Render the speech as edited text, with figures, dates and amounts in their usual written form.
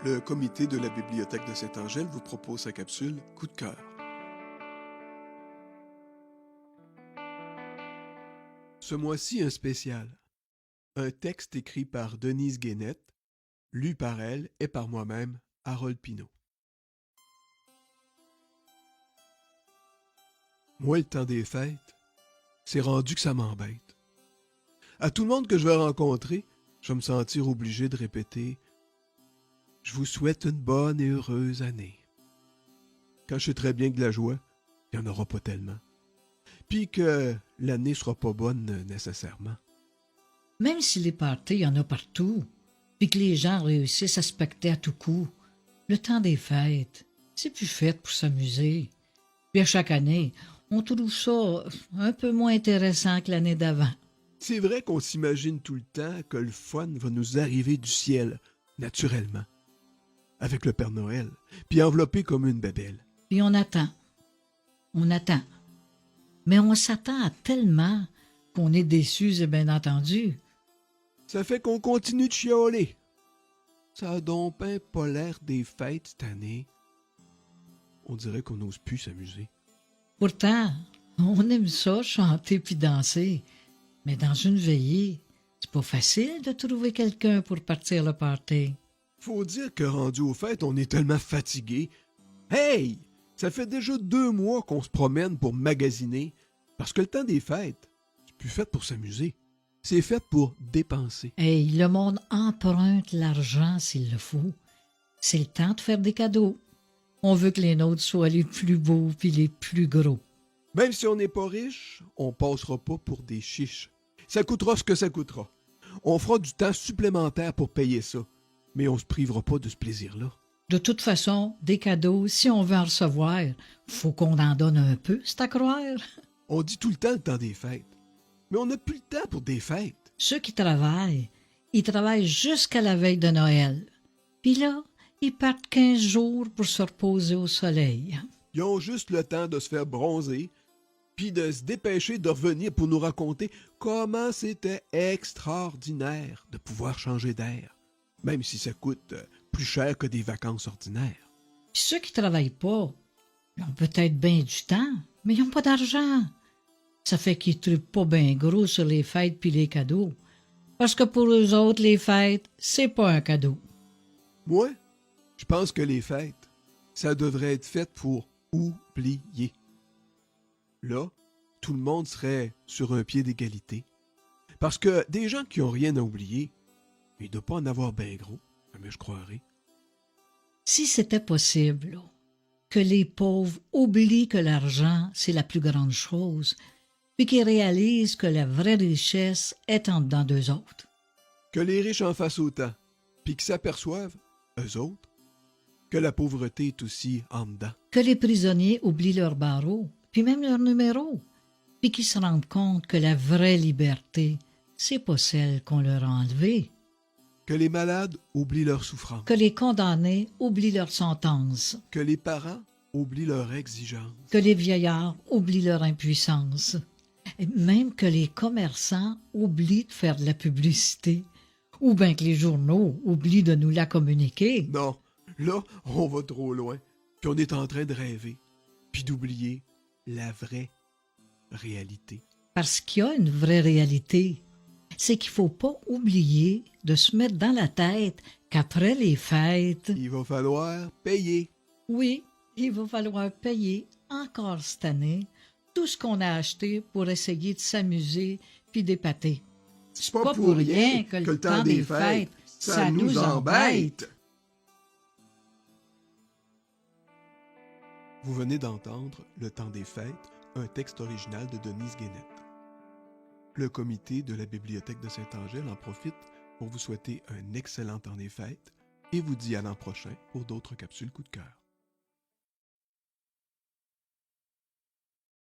Le comité de la Bibliothèque de Saint-Angèle vous propose sa capsule Coup de cœur. Ce mois-ci, un spécial. Un texte écrit par Denise Guénette, lu par elle et par moi-même, Harold Pinault. Moi, le temps des fêtes, c'est rendu que ça m'embête. À tout le monde que je vais rencontrer, je vais me sentir obligé de répéter « Je vous souhaite une bonne et heureuse année ». Quand je sais très bien que de la joie, il n'y en aura pas tellement. Puis que l'année sera pas bonne nécessairement. Même si les parties, il y en a partout, puis que les gens réussissent à se pacter à tout coup, le temps des fêtes, c'est plus fait pour s'amuser. Puis à chaque année, on trouve ça un peu moins intéressant que l'année d'avant. C'est vrai qu'on s'imagine tout le temps que le fun va nous arriver du ciel, naturellement, avec le Père Noël, puis enveloppé comme une bébelle. Puis on attend. On attend. Mais on s'attend à tellement qu'on est déçus, et bien entendu. Ça fait qu'on continue de chialer. Ça a donc ben pas l'air des fêtes cette année. On dirait qu'on n'ose plus s'amuser. Pourtant, on aime ça, chanter puis danser. Mais dans une veillée, c'est pas facile de trouver quelqu'un pour partir le party. Faut dire que rendu aux fêtes, on est tellement fatigué. Hey! Ça fait déjà 2 mois qu'on se promène pour magasiner. Parce que le temps des fêtes, c'est plus fait pour s'amuser. C'est fait pour dépenser. Hey, le monde emprunte l'argent s'il le faut. C'est le temps de faire des cadeaux. On veut que les nôtres soient les plus beaux puis les plus gros. Même si on n'est pas riche, on passera pas pour des chiches. Ça coûtera ce que ça coûtera. On fera du temps supplémentaire pour payer ça. Mais on se privera pas de ce plaisir-là. De toute façon, des cadeaux, si on veut en recevoir, faut qu'on en donne un peu, c'est à croire. On dit tout le temps le temps des fêtes. Mais on n'a plus le temps pour des fêtes. Ceux qui travaillent, ils travaillent jusqu'à la veille de Noël. Puis là, ils partent 15 jours pour se reposer au soleil. Ils ont juste le temps de se faire bronzer, puis de se dépêcher de revenir pour nous raconter comment c'était extraordinaire de pouvoir changer d'air, même si ça coûte plus cher que des vacances ordinaires. Puis ceux qui travaillent pas, ils ont peut-être bien du temps, mais ils n'ont pas d'argent. Ça fait qu'ils ne pas bien gros sur les fêtes puis les cadeaux. Parce que pour eux autres, les fêtes, c'est pas un cadeau. Moi, je pense que les fêtes, ça devrait être fait pour oublier. Là, tout le monde serait sur un pied d'égalité. Parce que des gens qui ont rien à oublier, il ne doit pas en avoir bien gros, mais je croirais. Si c'était possible, là, que les pauvres oublient que l'argent, c'est la plus grande chose, puis qu'ils réalisent que la vraie richesse est en dedans d'eux autres. Que les riches en fassent autant, puis qu'ils s'aperçoivent, eux autres, que la pauvreté est aussi en dedans. Que les prisonniers oublient leurs barreaux, puis même leurs numéros, puis qu'ils se rendent compte que la vraie liberté, c'est pas celle qu'on leur a enlevée. Que les malades oublient leur souffrance. Que les condamnés oublient leur sentence. Que les parents oublient leur exigence. Que les vieillards oublient leur impuissance. Et même que les commerçants oublient de faire de la publicité. Ou bien que les journaux oublient de nous la communiquer. Non, là, on va trop loin. Puis on est en train de rêver. Puis d'oublier la vraie réalité. Parce qu'il y a une vraie réalité. C'est qu'il ne faut pas oublier de se mettre dans la tête qu'après les fêtes, Il va falloir payer. oui, il va falloir payer encore cette année tout ce qu'on a acheté pour essayer de s'amuser puis d'épater. C'est pas pour rien que le temps des fêtes, ça nous embête. Vous venez d'entendre Le temps des fêtes, un texte original de Denise Guénette. Le comité de la Bibliothèque de Saint-Angèle en profite pour vous souhaiter un excellent temps des fêtes et vous dit à l'an prochain pour d'autres capsules coup de cœur.